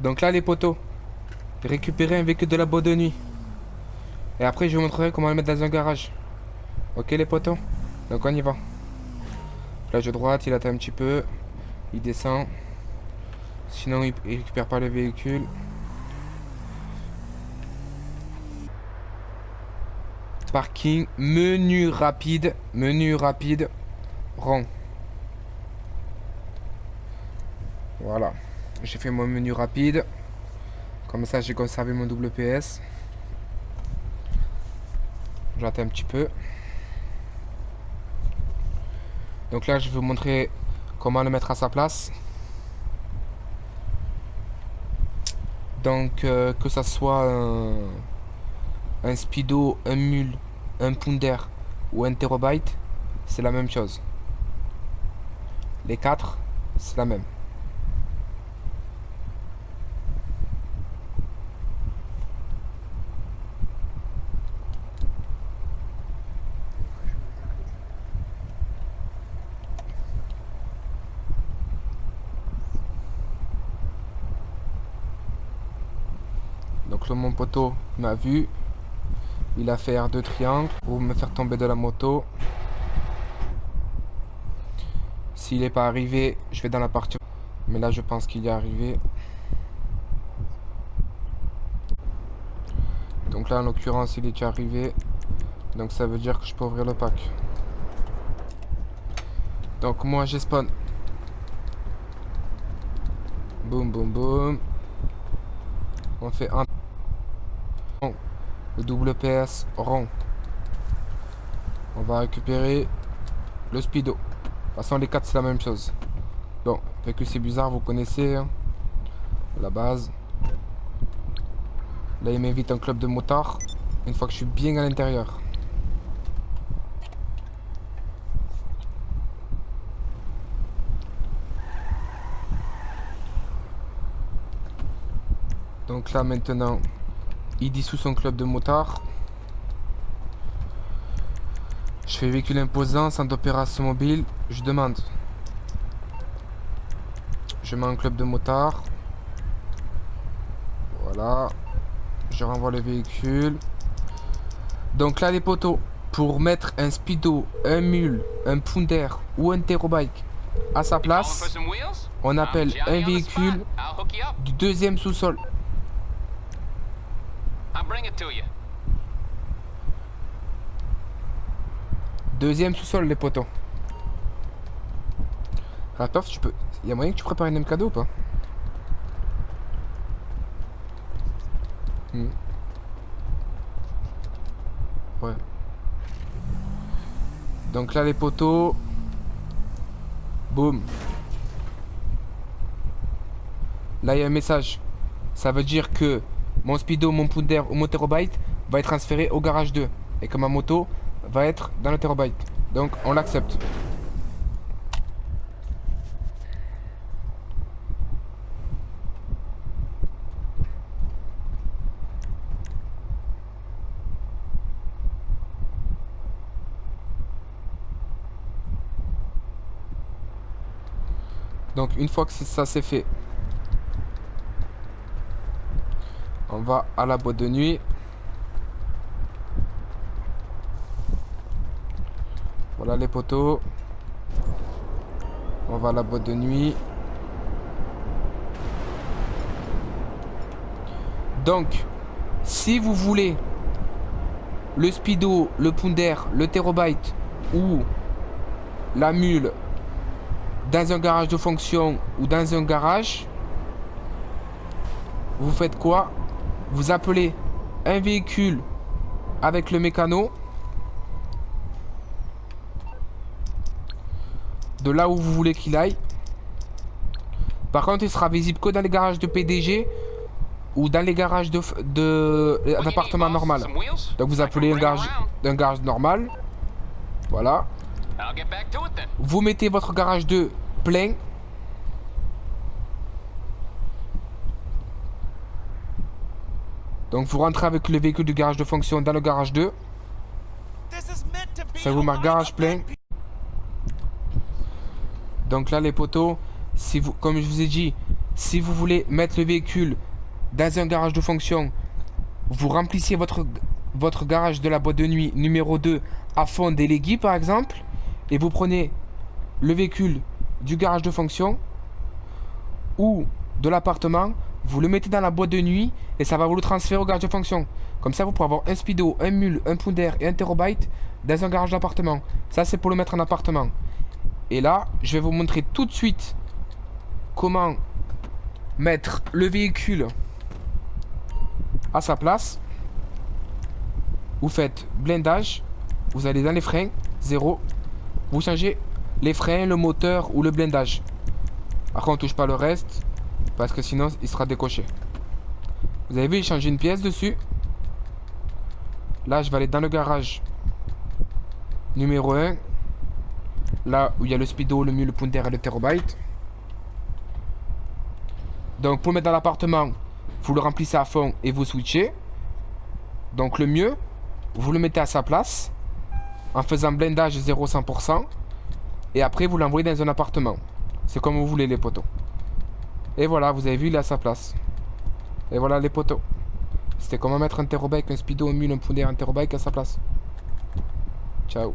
Donc là, les poteaux, récupérer un véhicule de la boîte de nuit. Et après, je vous montrerai comment le mettre dans un garage. Ok, les poteaux? Donc on y va. Plage de droite, il attend un petit peu. Il descend. Sinon, il récupère pas le véhicule. Parking, menu rapide, rond. Voilà. J'ai fait mon menu rapide. Comme ça, j'ai conservé mon WPS. J'attends un petit peu. Donc là, je vais vous montrer comment le mettre à sa place. Donc, que ça soit un speedo, un mule, un pounder ou un terabyte, c'est la même chose. Les quatre, c'est la même. Donc là, mon poteau m'a vu. Il a fait R2 triangle pour me faire tomber de la moto. S'il n'est pas arrivé, je vais dans la partie. Mais là, je pense qu'il est arrivé. Donc là, en l'occurrence, il est déjà arrivé. Donc ça veut dire que je peux ouvrir le pack. Donc moi, j'ai spawn. Boum, boum, boum. On fait un. Le WPS rond. On va récupérer le speedo. De toute façon, les quatre, c'est la même chose. Bon, fait que c'est bizarre, vous connaissez hein, la base. Là, il m'invite un club de motards. Une fois que je suis bien à l'intérieur. Donc là, maintenant, il dissout son club de motards. Je fais véhicule imposant, centre d'opération mobile. Je demande. Je mets un club de motards. Voilà. Je renvoie le véhicule. Donc là, les poteaux, pour mettre un speedo, un mule, un pounder ou un terabyte à sa place, on appelle un véhicule du deuxième sous-sol. Deuxième sous-sol, les poteaux. Ratov, tu peux. Il y a moyen que tu prépares une MK2 ou pas? Ouais. Donc là, les poteaux. Boum. Là, il y a un message. Ça veut dire que mon speedo, mon pounder ou mon terabyte va être transféré au garage 2. Et que ma moto va être dans le terabyte. Donc, on l'accepte. Donc, une fois que ça c'est fait, on va à la boîte de nuit. Voilà les poteaux. On va à la boîte de nuit. Donc, si vous voulez le speedo, le pounder, le terabyte ou la mule dans un garage de fonction ou dans un garage, vous faites quoi? Vous appelez un véhicule avec le mécano de là où vous voulez qu'il aille. Par contre, il sera visible que dans les garages de PDG ou dans les garages d'appartement normal. Donc vous appelez un garage normal. Voilà. Vous mettez votre garage 2 plein. Donc vous rentrez avec le véhicule du garage de fonction dans le garage 2. Ça vous marque garage plein. Donc là les poteaux, si vous, comme je vous ai dit, Si vous voulez mettre le véhicule dans un garage de fonction, vous remplissez votre garage de la boîte de nuit numéro 2 à fond délégué par exemple, et vous prenez le véhicule du garage de fonction ou de l'appartement, vous le mettez dans la boîte de nuit et ça va vous le transférer au garage de fonction. Comme ça, vous pourrez avoir un speedo, un mule, un ponder et un terabyte dans un garage d'appartement. Ça, c'est pour le mettre en appartement. Et là, je vais vous montrer tout de suite comment mettre le véhicule à sa place. Vous faites blindage, vous allez dans les freins, 0. Vous changez les freins, le moteur ou le blindage. Après, on touche pas le reste parce que sinon, il sera décoché. Vous avez vu, j'ai changé une pièce dessus. Là, je vais aller dans le garage numéro 1. Là où il y a le speedo, le mule, le ponder et le terabyte. Donc, pour le mettre dans l'appartement, vous le remplissez à fond et vous switchez. Donc, le mieux, vous le mettez à sa place en faisant blindage 0-100%. Et après, vous l'envoyez dans un appartement. C'est comme vous voulez, les poteaux. Et voilà, vous avez vu, il est à sa place. Et voilà les poteaux. C'était comment mettre un terabyte, un speedo, un mule, un ponder, un terabyte à sa place. Ciao.